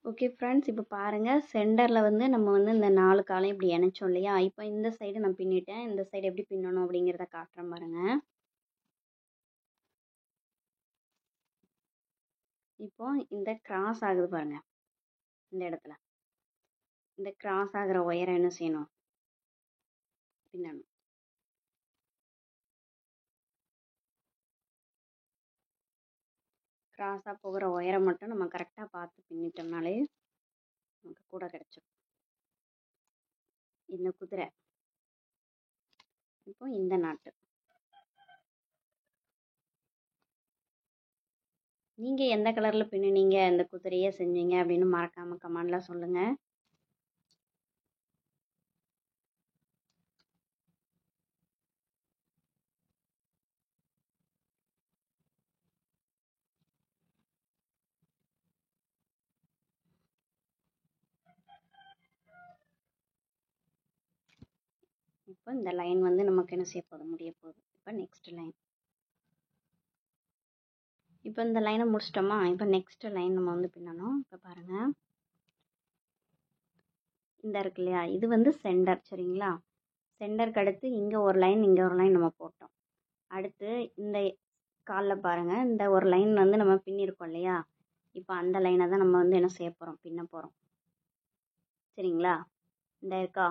Okay friends, இப்போ பாருங்க சென்டரில் வந்து நம்ம வந்து இந்த 4 காலையும் இப்படி இணைச்சோம் இல்லையா? இப்போ இந்த சைடு நான் பின்னிட்டேன். இந்த சைடு எப்படி பின்னணும் அப்படிங்கிறத காட்டுறேன் பாருங்க. இப்போ இந்த கிராஸ் ஆகுது பாருங்க. இந்த இடத்துல இந்த கிராஸ் ஆகிற ஒயரை என்ன செய்யணும்? பின்னணும். கிராஸாக போகிற ஒயரை மட்டும் நம்ம கரெக்டாக பார்த்து பின்னிட்டோம்னாலே நமக்கு கூட கிடைச்சிடும். இந்த குதிரை, இப்போ இந்த நாட்டு. நீங்கள் எந்த கலரில் பின்னுனீங்க, இந்த குதிரையை செஞ்சீங்க அப்படின்னு மறக்காமல் கமெண்டில் சொல்லுங்கள். இப்போ இந்த லைன் வந்து நமக்கு என்ன செய்ய போகுது? முடிய போகுது. இப்போ நெக்ஸ்ட் லைன். இப்போ இந்த லைனை முடிச்சிட்டோமா? இப்போ நெக்ஸ்ட் லைன் நம்ம வந்து பின்னணும். இப்போ பாருங்கள், இந்த இருக்கு இல்லையா? இது வந்து சென்டர், சரிங்களா? சென்டருக்கு அடுத்து இங்கே ஒரு லைன், இங்கே ஒரு லைன் நம்ம போட்டோம். அடுத்து இந்த காலில் பாருங்கள், இந்த ஒரு லைன் வந்து நம்ம பின்னிருக்கோம் இல்லையா? இப்போ அந்த லைனை தான் நம்ம வந்து என்ன செய்ய போகிறோம்? பின்ன போகிறோம், சரிங்களா? இந்த இருக்கா,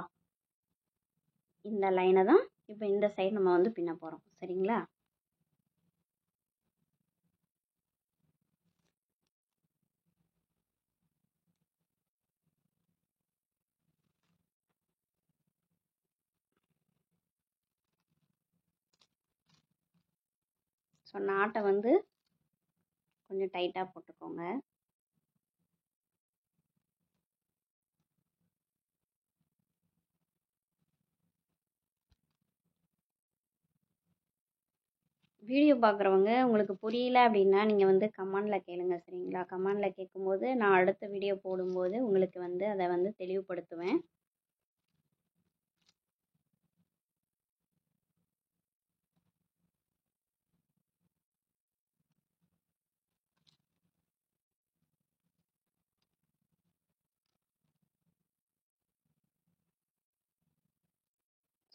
இந்த லைனை தான் இப்போ இந்த சைடு நம்ம வந்து பின்ன போகிறோம், சரிங்களா? ஸோ நாட்டை வந்து கொஞ்சம் டைட்டாக போட்டுக்கோங்க. வீடியோ பார்க்குறவங்க உங்களுக்கு புரியல அப்படின்னா நீங்கள் வந்து கமெண்டில் கேளுங்க, சரிங்களா? கமெண்டில் கேட்கும்போது நான் அடுத்த வீடியோ போடும்போது உங்களுக்கு வந்து அதை வந்து தெளிவுபடுத்துவேன்.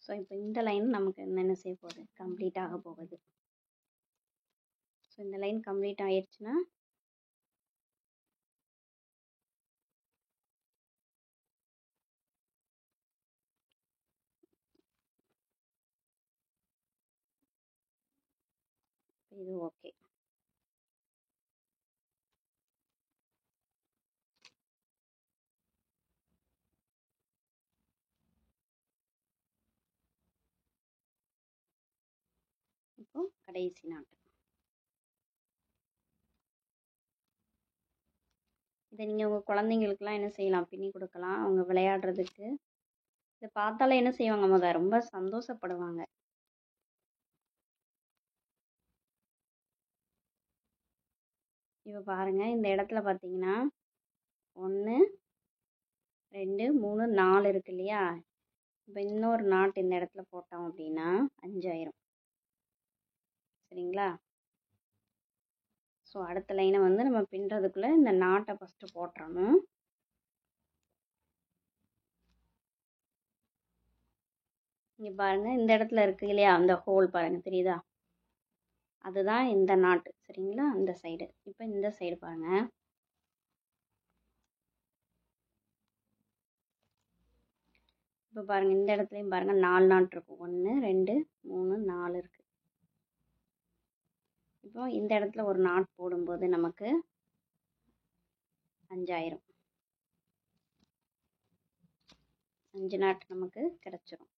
ஸோ இப்போ இந்த லைன் நமக்கு என்ன செய்ய போகுது? கம்ப்ளீட் ஆக போகுது. ஸோ இந்த லைன் கம்ப்ளீட் ஆயிடுச்சுன்னா இது ஓகே. இப்போ கடைசி நாட்டு. இதை நீங்கள் உங்கள் குழந்தைங்களுக்குலாம் என்ன செய்யலாம்? பின்னி கொடுக்கலாம், அவங்க விளையாடுறதுக்கு. இதை பார்த்தாலே என்ன செய்வாங்க? ரொம்ப சந்தோஷப்படுவாங்க. இப்போ பாருங்கள், இந்த இடத்துல பார்த்தீங்கன்னா 1 2 3 4 இருக்கு இல்லையா? இப்போ இன்னொரு நாட்டு இந்த இடத்துல போட்டோம் அப்படின்னா 5 சரிங்களா? ஸோ அடுத்த லைனை வந்து நம்ம பின்னுறதுக்குள்ளே இந்த நாட்டை ஃபஸ்ட்டு போட்டுறணும். இங்கே பாருங்கள், இந்த இடத்துல இருக்கு இல்லையா? அந்த ஹோல் பாருங்கள், தெரியுதா? அதுதான் இந்த நாட்டு, சரிங்களா? இந்த சைடு. இப்போ இந்த சைடு பாருங்கள், இப்போ பாருங்கள், இந்த இடத்துலையும் பாருங்கள் 4 நாட்டு இருக்கும். 1 2 3 4 இருக்குது. இப்போ இந்த இடத்துல ஒரு நாட் போடும்போது நமக்கு 5 நாட்டு நமக்கு கிடச்சிரும்.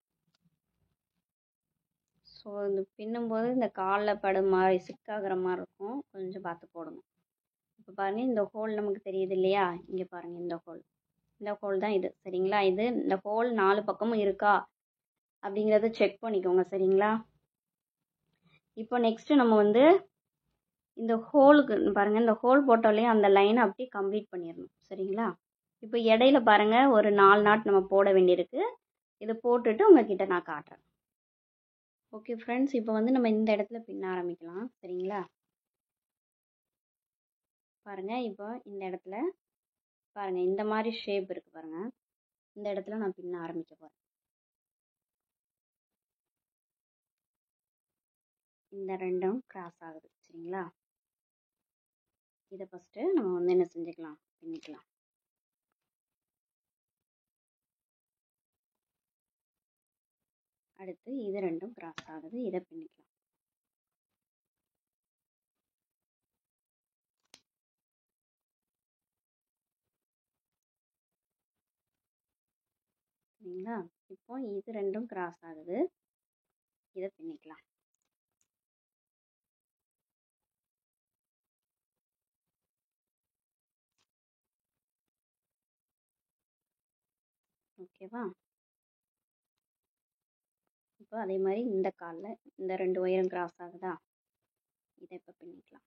ஸோ இந்த பின்னும்போது இந்த காலில் படும் மாதிரி சிக்காகிற மாதிரி இருக்கும், கொஞ்சம் பார்த்து போடணும். இப்போ பாருங்கள், இந்த ஹோல் நமக்கு தெரியுது இல்லையா? இங்கே பாருங்கள், இந்த ஹோல் தான் இது, சரிங்களா? இது இந்த ஹோல் 4 பக்கமும் இருக்கா அப்படிங்கிறத செக் பண்ணிக்கோங்க, சரிங்களா? இப்போ நெக்ஸ்ட்டு நம்ம வந்து இந்த ஹோலுக்கு பாருங்கள், இந்த ஹோல் போட்டாலே அந்த லைனை அப்படியே கம்ப்ளீட் பண்ணிடணும், சரிங்களா? இப்போ இடையில பாருங்கள், ஒரு 4 நாட் நம்ம போட வேண்டியிருக்கு. இதை போட்டுட்டு உங்ககிட்ட நான் காட்டுறேன். ஓகே ஃப்ரெண்ட்ஸ், இப்போ வந்து நம்ம இந்த இடத்துல பின்ன ஆரம்பிக்கலாம், சரிங்களா? பாருங்கள், இப்போ இந்த இடத்துல பாருங்கள் இந்த மாதிரி ஷேப் இருக்குது பாருங்கள். இந்த இடத்துல நான் பின்ன ஆரம்பிக்க போகிறேன். இந்த ரெண்டும் கிராஸ் ஆகுது சரிங்களா. இதை ஃபஸ்ட்டு நம்ம வந்து என்ன செஞ்சுக்கலாம், பின்னிக்கலாம். அடுத்து இது ரெண்டும் கிராஸ் ஆகுது, இதை பின்னிக்கலாம். சரிங்களா. இப்போ இது ரெண்டும் கிராஸ் ஆகுது, இதை பின்னிக்கலாம். ஓகேவா. இப்போ அதே மாதிரி இந்த காலில் இந்த ரெண்டு ஒயரும் கிராஸ் ஆகுதா, இதை இப்போ பின்னிக்கலாம்.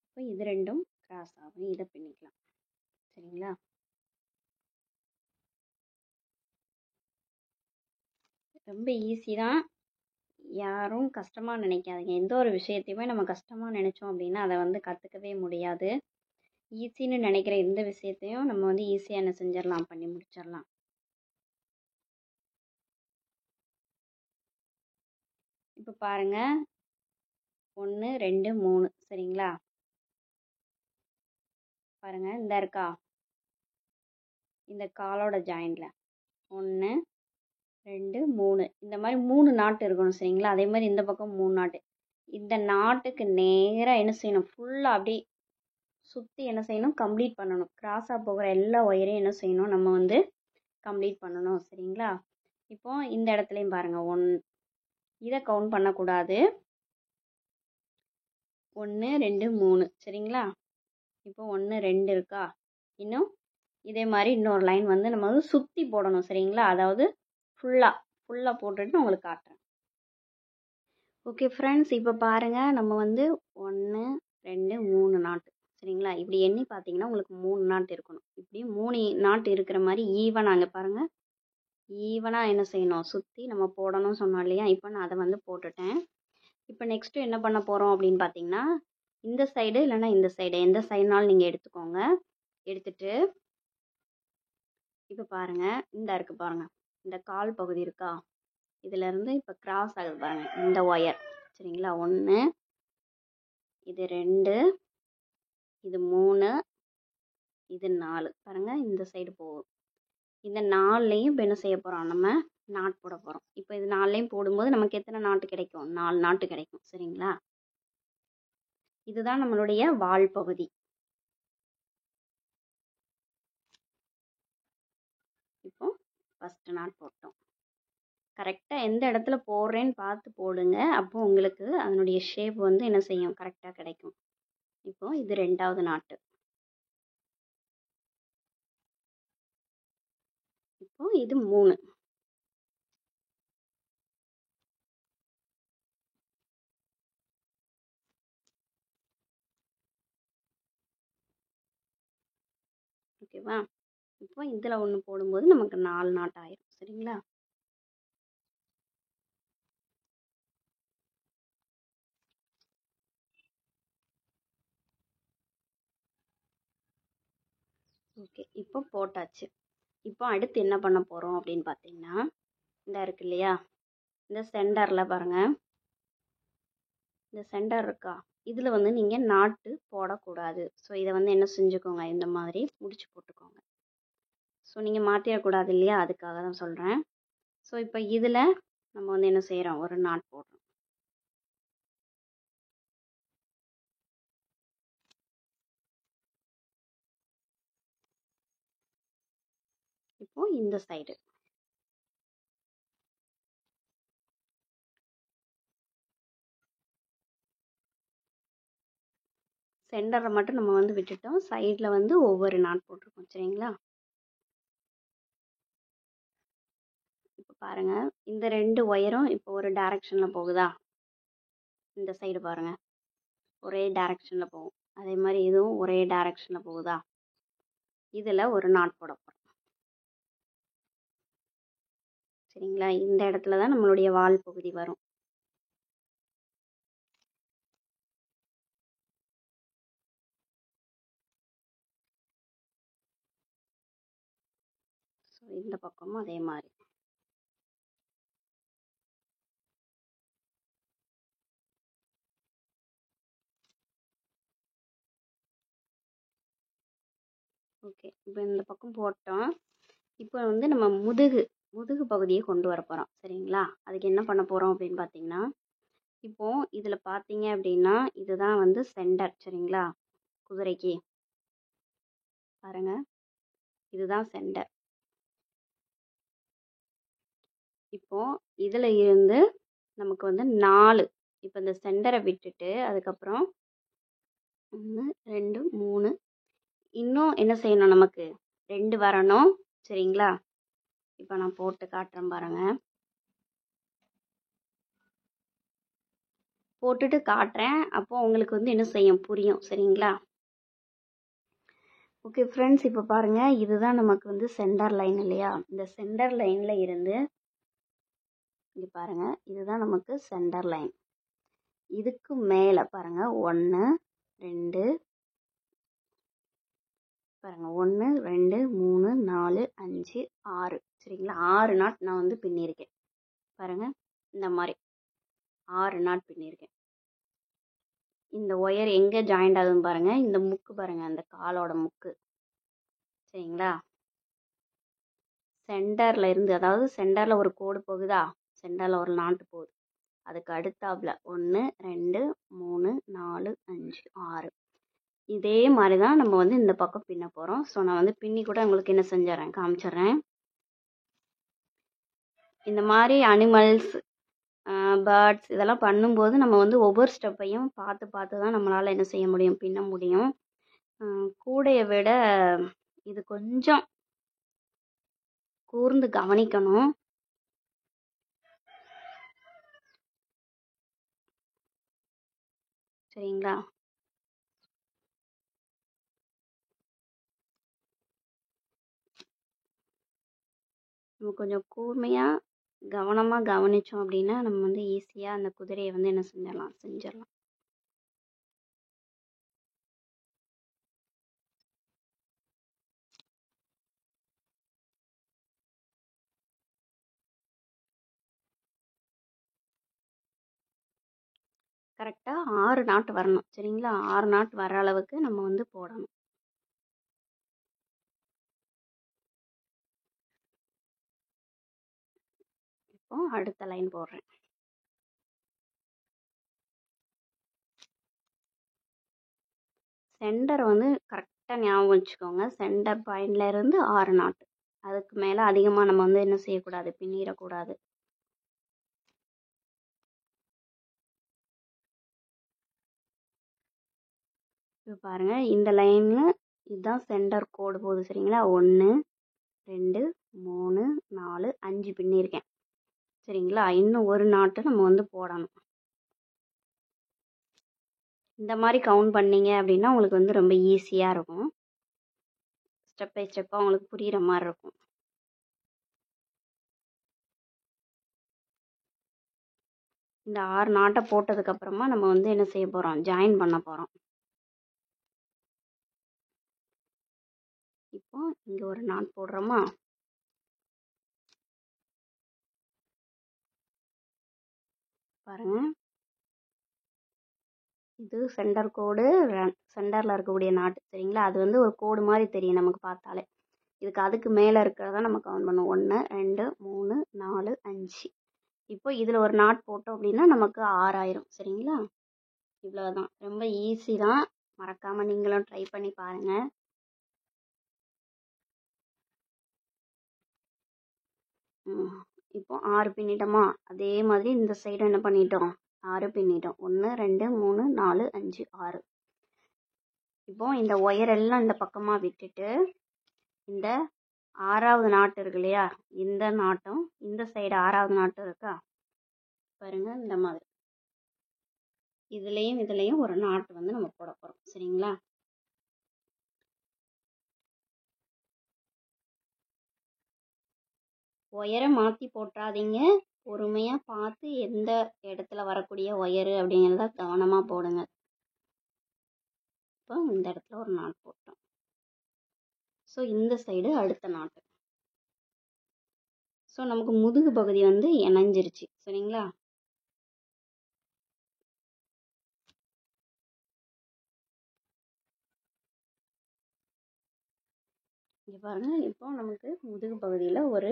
இப்போ இது ரெண்டும் கிராஸ் ஆகும், இதை பின்னிக்கலாம். சரிங்களா. ரொம்ப ஈஸி தான், யாரும் கஷ்டமாக நினைக்காதீங்க. எந்த ஒரு விஷயத்தையுமே நம்ம கஷ்டமாக நினச்சோம் அப்படின்னா அதை வந்து கற்றுக்கவே முடியாது. ஈஸின்னு நினைக்கிற எந்த விஷயத்தையும் நம்ம வந்து ஈஸியாக என்ன செஞ்சிடலாம், பண்ணி முடிச்சிடலாம். இப்போ பாருங்கள் 1 2 3 சரிங்களா. பாருங்கள் இந்த இருக்கா, இந்த காலோட ஜாயிண்டில் 1 2 3 இந்த மாதிரி 3 நாட்டு இருக்கணும் சரிங்களா. அதே மாதிரி இந்த பக்கம் 3 நாட்டு. இந்த நாட்டுக்கு நேராக என்ன செய்யணும், ஃபுல்லாக அப்படி சுற்றி என்ன செய்யணும், கம்ப்ளீட் பண்ணணும். கிராஸாக போகிற எல்லா ஒயரையும் என்ன செய்யணும், நம்ம வந்து கம்ப்ளீட் பண்ணணும் சரிங்களா. இப்போ இந்த இடத்துலையும் பாருங்கள் 1, இதை கவுண்ட் பண்ணக்கூடாது. 1 2 3 சரிங்களா. இப்போ 1 2 இருக்கா, இன்னும் இதே மாதிரி இன்னொரு லைன் வந்து நம்ம வந்து சுற்றி போடணும் சரிங்களா. அதாவது ஃபுல்லாக போட்டுட்டு நான் உங்களுக்கு காட்டுறேன். ஓகே ஃப்ரெண்ட்ஸ், இப்போ பாருங்கள் நம்ம வந்து 1 2 3 நாட்டு சரிங்களா. இப்படி எண்ணி பார்த்தீங்கன்னா உங்களுக்கு 3 நாட்டு இருக்கணும். இப்படி 3 நாட்டு இருக்கிற மாதிரி ஈவனாக அங்கே பாருங்கள், ஈவனாக என்ன செய்யணும், சுற்றி நம்ம போடணும் சொன்னோம் இல்லையா. இப்போ நான் அதை வந்து போட்டுட்டேன். இப்போ நெக்ஸ்ட்டு என்ன பண்ண போகிறோம் அப்படின்னு பார்த்தீங்கன்னா, இந்த சைடு இல்லைன்னா இந்த சைடு எந்த சைடுனாலும் நீங்கள் எடுத்துக்கோங்க. எடுத்துட்டு இப்போ பாருங்கள் இந்த இருக்குது பாருங்கள், இந்த கால் பகுதி இருக்கா, இதிலேருந்து இப்போ கிராஸ் ஆகுது பாருங்கள் இந்த ஒயர் சரிங்களா. 1 இது 2 இது 3 இது 4 பாருங்கள் இந்த சைடு போகும். இந்த 4லையும் இப்போ என்ன செய்ய போகிறோம், நம்ம நாட் போட போகிறோம். இப்போ இது 4லையும் போடும்போது நமக்கு எத்தனை நாட்டு கிடைக்கும், 4 நாட்டு கிடைக்கும் சரிங்களா. இதுதான் நம்மளுடைய வால் பகுதி. இப்போ ஃபஸ்ட்டு நாட் போட்டோம். கரெக்டாக எந்த இடத்துல போடுறேன்னு பார்த்து போடுங்க, அப்போ உங்களுக்கு அதனுடைய ஷேப் வந்து என்ன செய்யும், கரெக்டாக கிடைக்கும். இப்போ இது 2வது நாட்டு. இப்போ இது 3. ஓகேவா. இப்போ இதில் ஒன்று போடும்போது நமக்கு 4 நாட் ஆயிரும் சரிங்களா. ஓகே இப்போ போட்டாச்சு. இப்போ அடுத்து என்ன பண்ண போகிறோம் அப்படின்னு பார்த்தீங்கன்னா, இந்த இருக்கு இல்லையா, இந்த சென்டரில் பாருங்கள், இந்த சென்டர் இருக்கா, இதில் வந்து நீங்கள் நாட்டு போடக்கூடாது. ஸோ இதை வந்து என்ன செஞ்சுக்கோங்க, இந்த மாதிரி முடிச்சு போட்டுக்கோங்க. ஸோ நீங்கள் மாற்றிடக்கூடாது இல்லையா, அதுக்காக தான் சொல்கிறேன். ஸோ இப்போ இதில் நம்ம வந்து என்ன செய்கிறோம், ஒரு நாட் போடுறோம். இப்போ இந்த சைடு சென்டரை மட்டும் நம்ம வந்து விட்டுட்டோம், சைடில் வந்து ஒவ்வொரு நாட் போட்டிருக்கோம் சரிங்களா. இப்போ பாருங்கள் இந்த 2 ஒயரும் இப்போ ஒரு டைரக்ஷனில் போகுதா, இந்த சைடு பாருங்கள் ஒரே டைரக்ஷனில் போகும். அதே மாதிரி இதுவும் ஒரே டைரக்ஷனில் போகுதா. இதில் ஒரு நாட் போட போகிறோம். சரிங்களா, இந்த இடத்துல தான் நம்மளுடைய வால் பகுதி வரும். ஸோ இந்த பக்கமும் அதே மாதிரி. ஓகே, இப்போ இந்த பக்கம் போட்டோம். இப்போ வந்து நம்ம முதுகு பகுதியை கொண்டு வர போகிறோம். சரிங்களா, அதுக்கு என்ன பண்ண போகிறோம் அப்படின்னு பார்த்தீங்கன்னா, இப்போது இதில் பார்த்தீங்க அப்படின்னா இதுதான் வந்து சென்டர். சரிங்களா, குதிரைக்கு பாருங்கள், இதுதான் சென்டர். இப்போது இதில் இருந்து நமக்கு வந்து 4, இப்போ இந்த சென்டரை விட்டுட்டு அதுக்கப்புறம் 1 2 3 இன்னும் என்ன செய்யணும், நமக்கு 2 வரணும். சரிங்களா, இப்போ நான் போட்டு காட்டுறேன் பாருங்கள். போட்டுட்டு காட்டுறேன், அப்போது உங்களுக்கு வந்து என்ன செய்யும் புரியும். சரிங்களா, ஓகே ஃப்ரெண்ட்ஸ், இப்போ பாருங்கள், இதுதான் நமக்கு வந்து சென்டர் லைன் இல்லையா. இந்த சென்டர் லைனில் இருந்து இங்கே பாருங்கள், இதுதான் நமக்கு சென்டர் லைன். இதுக்கு மேலே பாருங்கள் 1 2 பாருங்கள் 1 2 3 4 5 6. சரிங்களா, 6 நாட் நான் வந்து பின்னியிருக்கேன். பாருங்கள், இந்த மாதிரி 6 நாட் பின்னியிருக்கேன். இந்த ஒயர் எங்கே ஜாயிண்ட் ஆகுதுன்னு பாருங்கள். இந்த முக்கு பாருங்கள், அந்த காலோட முக்கு. சரிங்களா, சென்டரில் இருந்து, அதாவது சென்டரில் ஒரு கோடு போகுதா, சென்டரில் ஒரு நாட்டு போகுது, அதுக்கு அடுத்தாப்புல 1 2 3 4 5 6. இதே மாதிரி தான் நம்ம வந்து இந்த பக்கம் பின்ன போகிறோம். ஸோ நான் வந்து பின்னி கூட உங்களுக்கு என்ன செஞ்சிடறேன், காமிச்சிட்றேன். இந்த மாதிரி அனிமல்ஸ், பேர்ட்ஸ் இதெல்லாம் பண்ணும்போது நம்ம வந்து ஒவ்வொரு ஸ்டெப்பையும் பார்த்து பார்த்து தான் நம்மளால் என்ன செய்ய முடியும், பின்ன முடியும். கூடையை விட இது கொஞ்சம் கூர்ந்து கவனிக்கணும். சரிங்களா, நம்ம கொஞ்சம் கூர்மையாக கவனமாக கவனித்தோம் அப்படின்னா நம்ம வந்து ஈஸியாக அந்த குதிரையை வந்து என்ன செஞ்சிடலாம். கரெக்டாக 6 நாட்டு வரணும். சரிங்களா, 6 நாட்டு வர அளவுக்கு நம்ம வந்து போடணும். இப்போ அடுத்த லைன் போடுறேன். சென்டர் வந்து கரெக்டாக ஞாபகம் வச்சுக்கோங்க. சென்டர் பாயிண்ட்ல இருந்து 6 நாட்டு, அதுக்கு மேலே அதிகமாக நம்ம வந்து என்ன செய்யக்கூடாது, பின்னிடக்கூடாது. இப்போ பாருங்கள், இந்த லைனில் இதுதான் சென்டர் கோடு போகுது. சரிங்களா, 1 2 3 4 5 பின்னிருக்கேன். சரிங்களா, இன்னும் ஒரு நாட்டு நம்ம வந்து போடணும். இந்த மாதிரி கவுண்ட் பண்ணீங்க அப்படின்னா உங்களுக்கு வந்து ரொம்ப ஈஸியாக இருக்கும். ஸ்டெப் பை ஸ்டெப்பாக உங்களுக்கு புரிகிற மாதிரி இருக்கும். இந்த 6 நாட்டை போட்டதுக்கப்புறமா நம்ம வந்து என்ன செய்ய போகிறோம், ஜாயின் பண்ண போகிறோம். இப்போ இங்கே ஒரு நாட் போடுறோமா, பாருங்க, இது சென்டர் கோடு, சென்டரில் இருக்கக்கூடிய நாட்டு. சரிங்களா, அது வந்து ஒரு கோடு மாதிரி தெரியும் நமக்கு பார்த்தாலே. அதுக்கு மேலே இருக்கிறத நம்ம கவுண்ட் பண்ணுவோம். 1 2 3 4 5. இப்போ இதில் ஒரு நாட் போட்டோம் அப்படின்னா நமக்கு 6 ஆயிரும். சரிங்களா, இவ்வளோதான், ரொம்ப ஈஸி தான். மறக்காமல் நீங்களும் ட்ரை பண்ணி பாருங்கள். இப்போ 6 பின்னிட்டோமா, அதே மாதிரி இந்த சைடு என்ன பண்ணிட்டோம், 6 பின்னிட்டோம். 1 2 3 4 5 6. இப்போ இந்த ஒயர் எல்லாம் இந்த பக்கமாக விட்டுட்டு இந்த 6வது நாட்டு இருக்கு இல்லையா, இந்த நாட்டும் இந்த சைடு 6வது நாட்டும் இருக்கா பாருங்க, இந்த மாதிரி இதுலேயும் ஒரு நாட்டு வந்து நம்ம போட போகிறோம். சரிங்களா? ஒயரை மாற்றி போட்டுறாதீங்க. பொறுமையாக பார்த்து எந்த இடத்துல வரக்கூடிய ஒயரு அப்படிங்கிறத கவனமாக போடுங்க. இப்போ இந்த இடத்துல ஒரு நாட் போட்டோம். ஸோ இந்த சைடு அடுத்த நாட்டு. ஸோ நமக்கு முதுகு பகுதி வந்து இணைஞ்சிருச்சு. சரிங்களா? இங்கே பாருங்கள், இப்போ நமக்கு முதுகு பகுதியில் ஒரு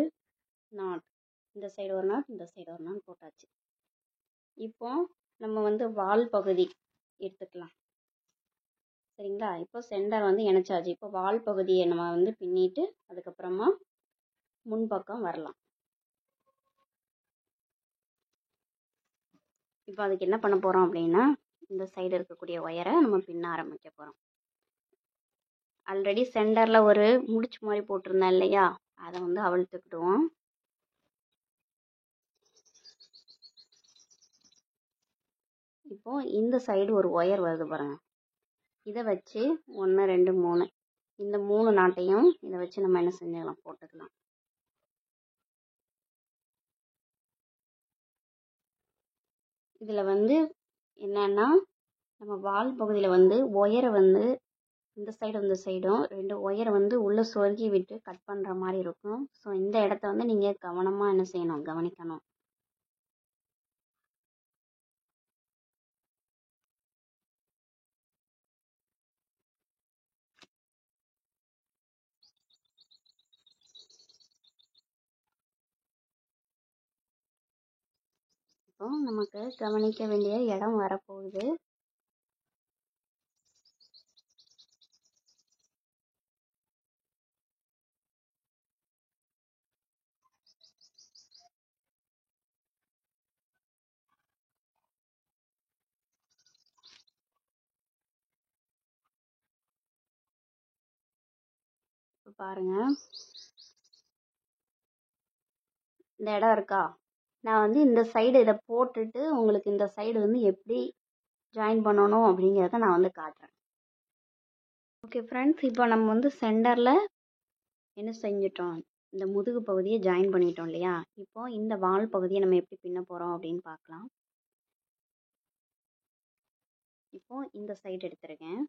நாட், இந்த சைடு ஒரு நாட், இந்த சைடு ஒரு நாட் போட்டாச்சு. இப்போ நம்ம வந்து வால் பகுதி எடுத்துக்கலாம். சரிங்களா? இப்போ சென்டர் வந்து இணைச்சாச்சு. இப்போ வால் பகுதியை நம்ம வந்து பின்னிட்டு அதுக்கப்புறமா முன்பக்கம் வரலாம். இப்போ அதுக்கு என்ன பண்ண போகிறோம் அப்படின்னா, இந்த சைடு இருக்கக்கூடிய ஒயரை நம்ம பின்ன ஆரம்பிக்க போகிறோம். ஆல்ரெடி சென்டரில் ஒரு முடிச்சு மாதிரி போட்டிருந்தேன் இல்லையா, அதை வந்து அவிழ்த்துக்கிடுவோம். இப்போ இந்த சைடு ஒரு ஒயர் வருது பாருங்க, இதை வச்சு 1 2 3 இந்த 3 நாட்டையும் இதை வச்சு நம்ம என்ன செஞ்சுக்கலாம், போட்டுக்கலாம். இதில் வந்து என்னன்னா, நம்ம வால் பகுதியில் வந்து ஒயரை வந்து இந்த சைடும் இந்த சைடும் 2 ஒயரை வந்து உள்ளே சொருகி விட்டு கட் பண்ணுற மாதிரி இருக்கும். ஸோ இந்த இடத்த வந்து நீங்கள் கவனமாக என்ன செய்யணும், கவனிக்கணும். இப்போ நமக்கு கவனிக்க வேண்டிய இடம் வரப்போகுது. இப்போ பாருங்க, இந்த இடம் இருக்கா, நான் வந்து இந்த சைடு இதை போட்டுட்டு உங்களுக்கு இந்த சைடு வந்து எப்படி ஜாயின் பண்ணணும் அப்படிங்கிறத நான் வந்து காட்டுறேன். ஓகே ஃப்ரெண்ட்ஸ், இப்போ நம்ம வந்து சென்டரில் என்ன செஞ்சிட்டோம், இந்த முதுகு பகுதியை ஜாயின் பண்ணிட்டோம் இல்லையா. இப்போ இந்த வால் பகுதியை நம்ம எப்படி பின்ன போகிறோம் அப்படின்னு பார்க்கலாம். இப்போ இந்த சைடு எடுத்துருக்கேன்.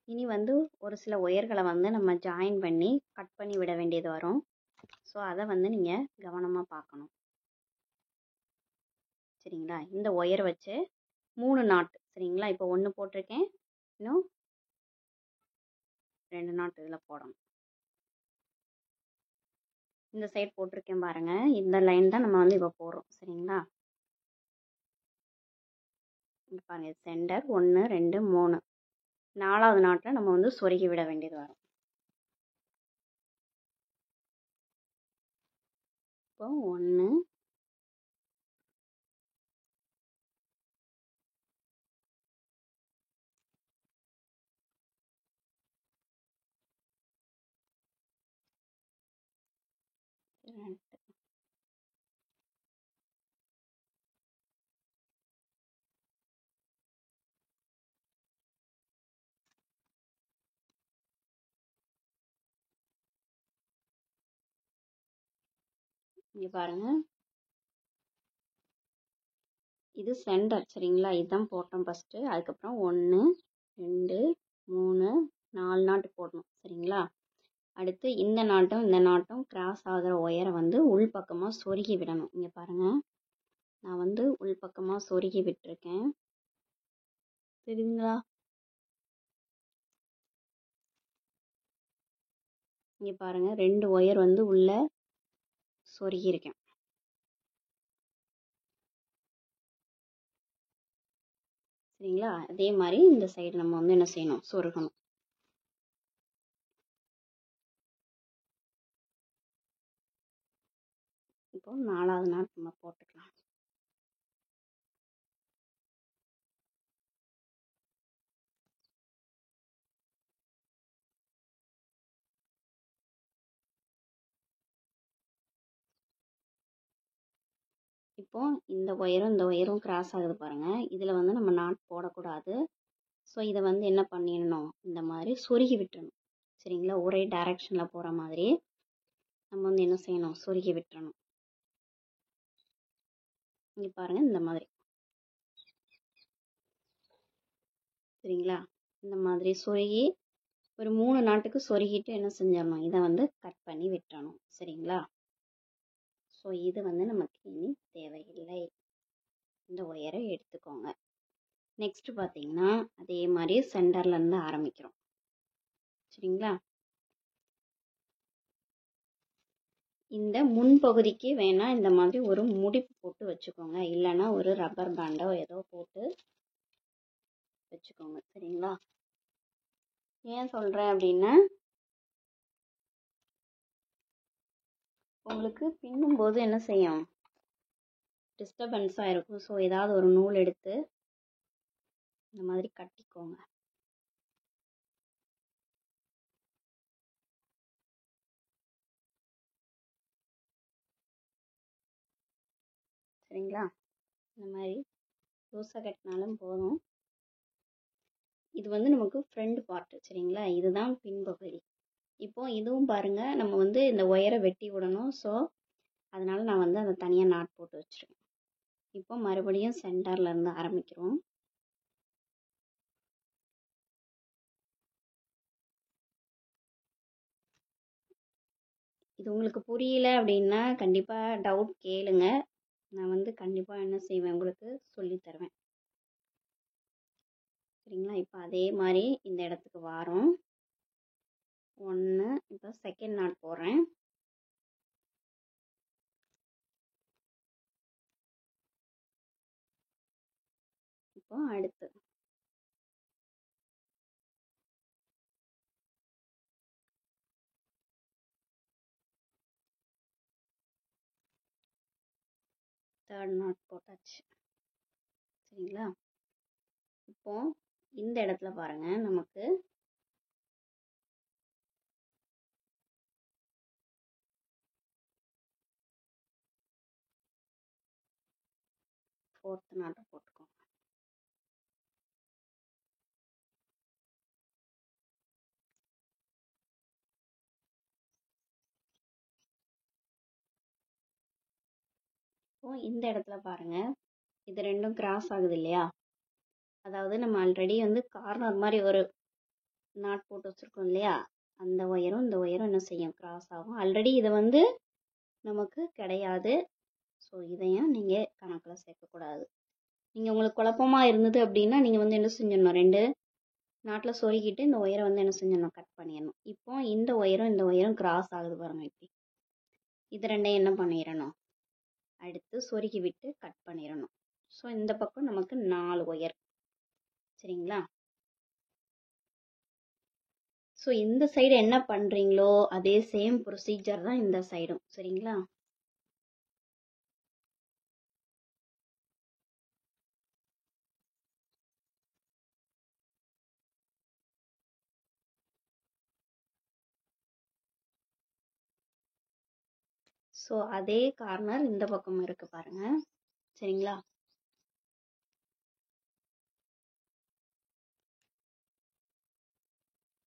இனி வந்து ஒரு சில ஒயர்களை வந்து நம்ம ஜாயின் பண்ணி கட் பண்ணி விட வேண்டியது வரும். ஸோ அதை வந்து நீங்கள் கவனமாக பார்க்கணும். சரிங்களா? இந்த ஒயர் வச்சு 3 நாட்டு. சரிங்களா? இப்போ 1 போட்டிருக்கேன், இன்னும் 2 நாட்டு இதில் போடணும். இந்த சைடு போட்டிருக்கேன் பாருங்க, இந்த லைன் தான் நம்ம வந்து இப்போ போடுறோம். சரிங்களா? இங்கே பாருங்க, சென்டர் 1 2 3 4வது நாட்டில் நம்ம வந்து சொருகி விட வேண்டியது வரும். இப்போ 1 2. இங்கே பாருங்க, இது சென்டர். சரிங்களா? இதுதான் போட்டோம் ஃபஸ்ட்டு. அதுக்கப்புறம் 1 2 3 4 நாட்டு போடணும். சரிங்களா? அடுத்து இந்த நாட்டும் இந்த நாட்டும் கிராஸ் ஆகிற ஒயரை வந்து உள்பக்கமாக சொருகி விடணும். இங்கே பாருங்கள், நான் வந்து உள்பக்கமாக சொருகி விட்டுருக்கேன். சரிங்களா? இங்கே பாருங்கள், 2 ஒயர் வந்து உள்ளே சொருகியிருக்கேன். சரிங்களா? அதே மாதிரி இந்த சைடு நம்ம வந்து என்ன செய்யணும், சொருகணும். இப்போ 4வது நாட் நம்ம போட்டுக்கலாம். இப்போ இந்த ஒயரும் கிராஸ் ஆகுது பாருங்கள். இதில் வந்து நம்ம நாட் போடக்கூடாது. ஸோ இதை வந்து என்ன பண்ணிடணும், இந்த மாதிரி சொருகி விட்டுறணும். சரிங்களா, ஒரே டைரக்ஷனில் போகிற மாதிரி நம்ம வந்து என்ன செய்யணும், சொருகி விட்டுறணும். இங்கே பாருங்கள், இந்த மாதிரி. சரிங்களா, இந்த மாதிரி சொருகி ஒரு 3 நாட்டுக்கு சொருகிட்டு என்ன செஞ்சிடணும், இதை வந்து கட் பண்ணி விட்டுறணும். சரிங்களா, ஸோ இது வந்து நமக்கு இனி தேவையில்லை. இந்த ஒயரை எடுத்துக்கோங்க. நெக்ஸ்ட் பார்த்தீங்கன்னா அதே மாதிரி சென்டர்லேருந்து ஆரம்பிக்கிறோம். சரிங்களா, இந்த முன்பகுதிக்கு வேணால் இந்த மாதிரி ஒரு முடிப்பு போட்டு வச்சுக்கோங்க, இல்லைன்னா ஒரு ரப்பர் பேண்டோ ஏதோ போட்டு வச்சுக்கோங்க. சரிங்களா, ஏன் சொல்கிறேன் அப்படின்னா உங்களுக்கு பின்னும்போது என்ன செய்யும், டிஸ்டர்பன்ஸாக இருக்கும். ஸோ ஏதாவது ஒரு நூல் எடுத்து இந்த மாதிரி கட்டிக்கோங்க. சரிங்களா, இந்த மாதிரி லூஸாக கட்டினாலும் போதும். இது வந்து நமக்கு ஃப்ரண்ட் பார்ட்டு. சரிங்களா, இதுதான் பின்பகுதி. இப்போ இதுவும் பாருங்கள், நம்ம வந்து இந்த ஒயரை வெட்டி விடணும். ஸோ அதனால் நான் வந்து அதை தனியாக நாட் போட்டு வச்சுருக்கேன். இப்போ மறுபடியும் சென்டர்லேருந்து ஆரம்பிக்கிறோம். இது உங்களுக்கு புரியல அப்படின்னா கண்டிப்பாக டவுட் கேளுங்க. நான் வந்து கண்டிப்பாக என்ன செய்வேன், உங்களுக்கு சொல்லித்தருவேன். சரிங்களா, இப்போ அதே மாதிரி இந்த இடத்துக்கு வாரோம். 1, இப்போ செகண்ட் நாட் போடுறேன். இப்போ அடுத்து தேர்ட் நாட் போட்டாச்சு. சரிங்களா, இப்போ இந்த இடத்துல பாருங்க, நமக்கு ஃபோர்த் நாட்டை போட்டுக்கோங்க. இப்போ இந்த இடத்துல பாருங்க, இது ரெண்டும் கிராஸ் ஆகுது இல்லையா, அதாவது நம்ம ஆல்ரெடி வந்து கார்னர் மாதிரி ஒரு நாட் போட்டு வச்சுருக்கோம் இல்லையா, அந்த ஒயரும் இந்த ஒயரும் என்ன செய்யும், கிராஸ் ஆகும். ஆல்ரெடி இதை வந்து நமக்கு கிடையாது. ஸோ இதையும் நீங்கள் கணக்கில் சேர்க்கக்கூடாது. நீங்கள் உங்களுக்கு குழப்பமாக இருந்தது அப்படின்னா நீங்கள் வந்து என்ன செஞ்சிடணும், 2 நாட்டில் சொருகிட்டு இந்த ஒயரை வந்து என்ன செஞ்சிடணும், கட் பண்ணிடணும். இப்போ இந்த ஒயரும் கிராஸ் ஆகுது பாருங்க. இப்படி இது ரெண்டையும் என்ன பண்ணிடணும், அடுத்து சொருகி விட்டு கட் பண்ணிடணும். ஸோ இந்த பக்கம் நமக்கு 4 ஒயர். சரிங்களா, ஸோ இந்த சைடு என்ன பண்ணுறீங்களோ அதே சேம் ப்ரொசீஜர் தான் இந்த சைடும். சரிங்களா, ஸோ அதே கார்னர் இந்த பக்கம் இருக்கு பாருங்க. சரிங்களா,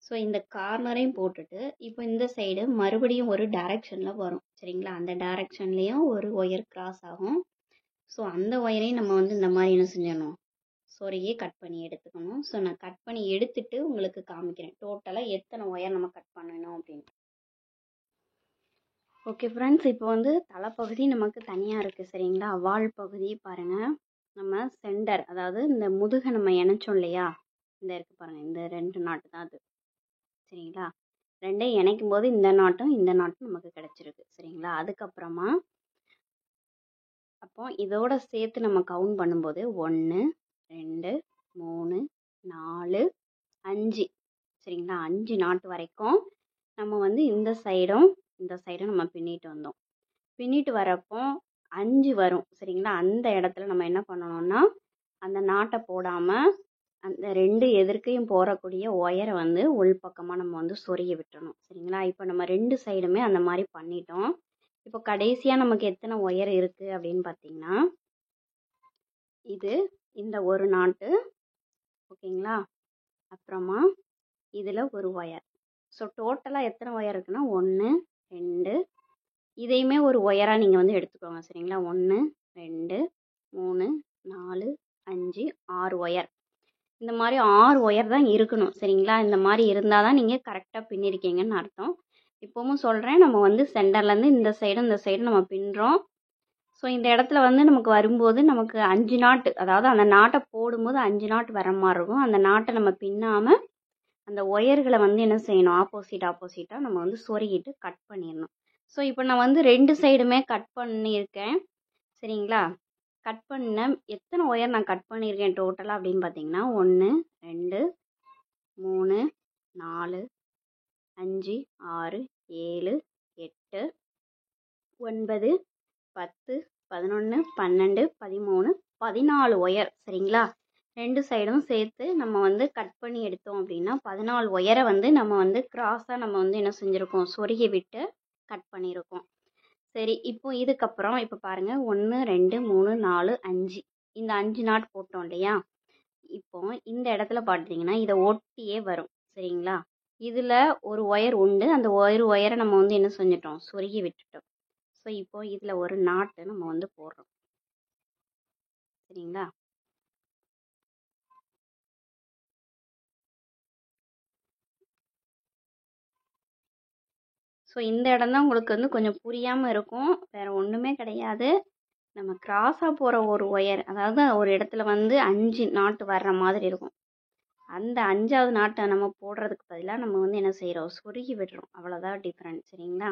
ஸோ இந்த கார்னரையும் போட்டுட்டு இப்போ இந்த சைடு மறுபடியும் ஒரு டைரக்ஷனில் வரும். சரிங்களா, அந்த டைரக்ஷன்லேயும் ஒரு ஒயர் கிராஸ் ஆகும். ஸோ அந்த ஒயரையும் நம்ம வந்து இந்த மாதிரி என்ன செஞ்சிடணும், சொருகி கட் பண்ணி எடுத்துக்கணும். ஸோ நான் கட் பண்ணி எடுத்துட்டு உங்களுக்கு காமிக்கிறேன் டோட்டலாக எத்தனை ஒயர் நம்ம கட் பண்ணணும் அப்படின்ட்டு. ஓகே ஃப்ரெண்ட்ஸ், இப்போ வந்து தலைப்பகுதி நமக்கு தனியாக இருக்குது. சரிங்களா, வால் பகுதி பாருங்கள், நம்ம சென்டர் அதாவது இந்த முதுகை நம்ம இணைச்சோம் இல்லையா, இந்த இருக்குது பாருங்கள், இந்த 2 நாட்டு தான் அது. சரிங்களா, ரெண்டையும் இணைக்கும் போது இந்த நாட்டும் நமக்கு கிடச்சிருக்கு. சரிங்களா, அதுக்கப்புறமா அப்போ இதோட சேர்த்து நம்ம கவுண்ட் பண்ணும்போது 1, 2, 3, 4, 5. சரிங்களா, 5 நாட்டு வரைக்கும் நம்ம வந்து இந்த சைடும் நம்ம பின்னிட்டு வந்தோம். பின்னிட்டு வரப்போ 5 வரும். சரிங்களா, அந்த இடத்துல நம்ம என்ன பண்ணணும்னா அந்த நாட்டை போடாமல் அந்த 2 எதிர்க்கையும் போகக்கூடிய ஒயரை வந்து உள்பக்கமாக நம்ம வந்து சொருகி விட்டுறணும். சரிங்களா, இப்போ நம்ம 2 சைடுமே அந்த மாதிரி பண்ணிட்டோம். இப்போ கடைசியாக நமக்கு எத்தனை ஒயர் இருக்குது அப்படின்னு பார்த்தீங்கன்னா இது இந்த ஒரு நாட்டு, ஓகேங்களா? அப்புறமா இதில் ஒரு ஒயர். ஸோ டோட்டலாக எத்தனை ஒயர் இருக்குன்னா 1 2, இதையுமே ஒரு ஒயராக நீங்கள் வந்து எடுத்துக்கோங்க, சரிங்களா? 1 2 3 4 5 6 ஒயர். இந்த மாதிரி 6 ஒயர் தான் இருக்கணும், சரிங்களா? இந்த மாதிரி இருந்தால் தான் நீங்கள் கரெக்டாக பின்னிருக்கீங்கன்னு அர்த்தம். இப்போவும் சொல்கிறேன், நம்ம வந்து சென்டர்லேருந்து இந்த சைடு நம்ம பின்னுறோம். ஸோ இந்த இடத்துல வந்து நமக்கு வரும்போது நமக்கு 5 நாட்டு, அதாவது அந்த நாட்டை போடும்போது 5 நாட்டு வர மாதிரி இருக்கும். அந்த நாட்டை நம்ம பின்னாமல் அந்த ஒயர்களை வந்து என்ன செய்யணும், ஆப்போசிட்டாக நம்ம வந்து சொருகிட்டு கட் பண்ணிடணும். ஸோ இப்போ நான் வந்து 2 சைடுமே கட் பண்ணியிருக்கேன், சரிங்களா? கட் பண்ண எத்தனை ஒயர் நான் கட் பண்ணியிருக்கேன் டோட்டலாக அப்படின்னு பார்த்தீங்கன்னா 1 2 3 4 5 6 7 8 9 10 11 12 13 14 ஒயர், சரிங்களா? 2 சைடும் சேர்த்து நம்ம வந்து கட் பண்ணி எடுத்தோம் அப்படின்னா 14 ஒயரை வந்து நம்ம வந்து கிராஸாக நம்ம வந்து என்ன செஞ்சுருக்கோம், சொருகி விட்டு கட் பண்ணியிருக்கோம். சரி, இப்போ இதுக்கப்புறம் இப்போ பாருங்கள் 1 2 3 4 5, இந்த 5 நாட் போட்டோம் இல்லையா? இப்போ இந்த இடத்துல பார்த்தீங்கன்னா இதை ஒட்டியே வரும், சரிங்களா? இதில் ஒரு ஒயர் உண்டு, அந்த ஒயரை நம்ம வந்து என்ன செஞ்சிட்டோம், சொருகி விட்டுட்டோம். ஸோ இப்போ இதில் ஒரு நாட்டு நம்ம வந்து போடுறோம், சரிங்களா? ஸோ இந்த இடம் தான் உங்களுக்கு வந்து கொஞ்சம் புரியாமல் இருக்கும், வேறு ஒன்றுமே கிடையாது. நம்ம கிராஸாக போகிற ஒரு ஒயர், அதாவது ஒரு இடத்துல வந்து 5 நாட்டு வர்ற மாதிரி இருக்கும். அந்த 5ஆவது நாட்டை நம்ம போடுறதுக்கு பதிலாக நம்ம வந்து என்ன செய்கிறோம், சொருகி விடுறோம், அவ்வளோதான் டிஃப்ரெண்ட், சரிங்களா?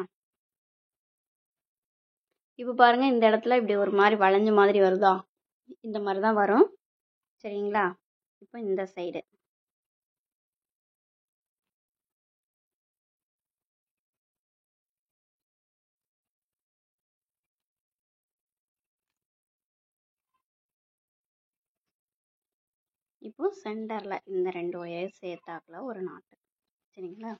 இப்போ பாருங்கள், இந்த இடத்துல இப்படி ஒரு மாதிரி வளைஞ்ச மாதிரி வருதா, இந்த மாதிரி தான் வரும், சரிங்களா? இப்போ இந்த சைடு இப்போ சென்டரில் இந்த 2 ஒயர் சேர்த்தாக்கில் ஒரு நாட்டு, சரிங்களா?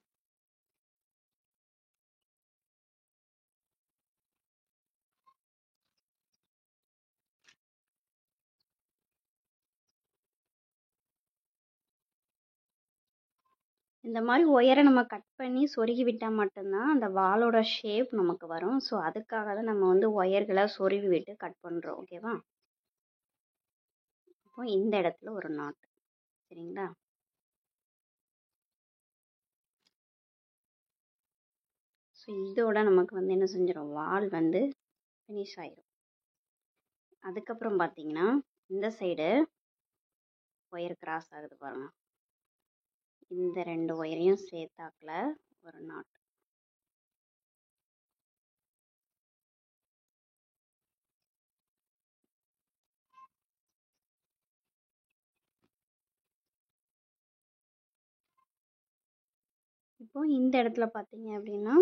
இந்த மாதிரி ஒயரை நம்ம கட் பண்ணி சொருகி விட்டால் மட்டும்தான் அந்த வாளோட ஷேப் நமக்கு வரும். ஸோ அதுக்காக தான் நம்ம வந்து ஒயர்களை சொருகி விட்டு கட் பண்ணுறோம், ஓகேவா? இப்போ இந்த இடத்துல ஒரு நாட்டு, சரிங்களா? ஸோ இதோட நமக்கு வந்து என்ன செஞ்சிடும், வால் வந்து ஃபினிஷ் ஆயிடும். அதுக்கப்புறம் பார்த்தீங்கன்னா இந்த சைடு ஒயர் கிராஸ் ஆகுது பாருங்கள், இந்த 2 ஒயரையும் சேர்த்தாக்கில் ஒரு நாட்டு. இப்போ இந்த இடத்துல பார்த்தீங்க அப்படின்னா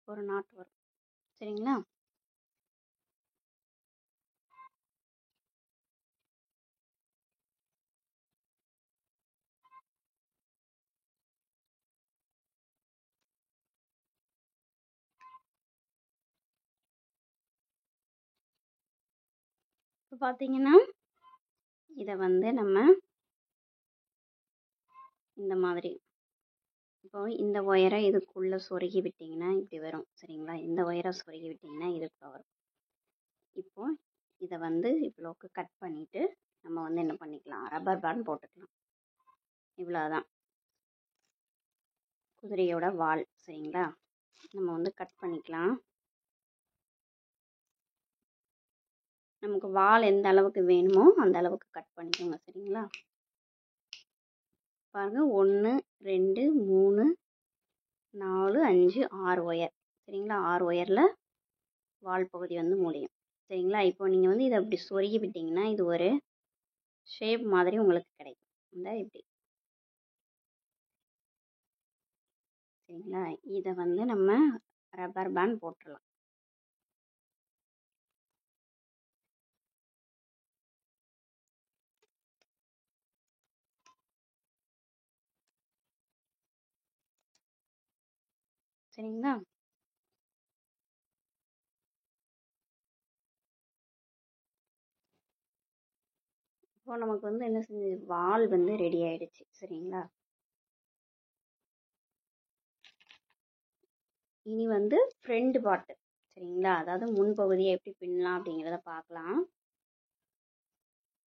ஒரு நாட்டு வரும், சரிங்களா? இப்போ பார்த்தீங்கன்னா இதை வந்து நம்ம இந்த மாதிரி, இப்போ இந்த ஒயரை இதுக்குள்ளே சொருகி விட்டிங்கன்னா இப்படி வரும், சரிங்களா? இந்த ஒயரை சொருகி விட்டிங்கன்னா இதுக்கு வரும். இப்போ இதை வந்து இவ்வளோக்கு கட் பண்ணிவிட்டு நம்ம வந்து என்ன பண்ணிக்கலாம், ரப்பர் பேண்ட் போட்டுக்கலாம். இவ்வளோதான் குதிரையோட வால், சரிங்களா? நம்ம வந்து கட் பண்ணிக்கலாம். நமக்கு வால் எந்த அளவுக்கு வேணுமோ அந்த அளவுக்கு கட் பண்ணிக்கோங்க, சரிங்களா? பாருங்கள் 1 2 3 4 5 6 ஒயர், சரிங்களா? 6 ஒயரில் வால் பகுதி வந்து முடியும், சரிங்களா? இப்போ நீங்கள் வந்து இதை அப்படி சொருகி விட்டிங்கன்னா இது ஒரு ஷேப் மாதிரி உங்களுக்கு கிடைக்கும், இந்த இப்படி, சரிங்களா? இதை வந்து நம்ம ரப்பர் பேண்ட் போட்டுடலாம். சரிங்களா? இப்போ நமக்கு வந்து என்ன செஞ்சு வால் வந்து ரெடி ஆயிடுச்சு சரிங்களா. இனி வந்து ஃப்ரண்ட் பார்ட்டு சரிங்களா, அதாவது முன்பகுதியை எப்படி பின்னலாம் அப்படிங்கிறத பார்க்கலாம்.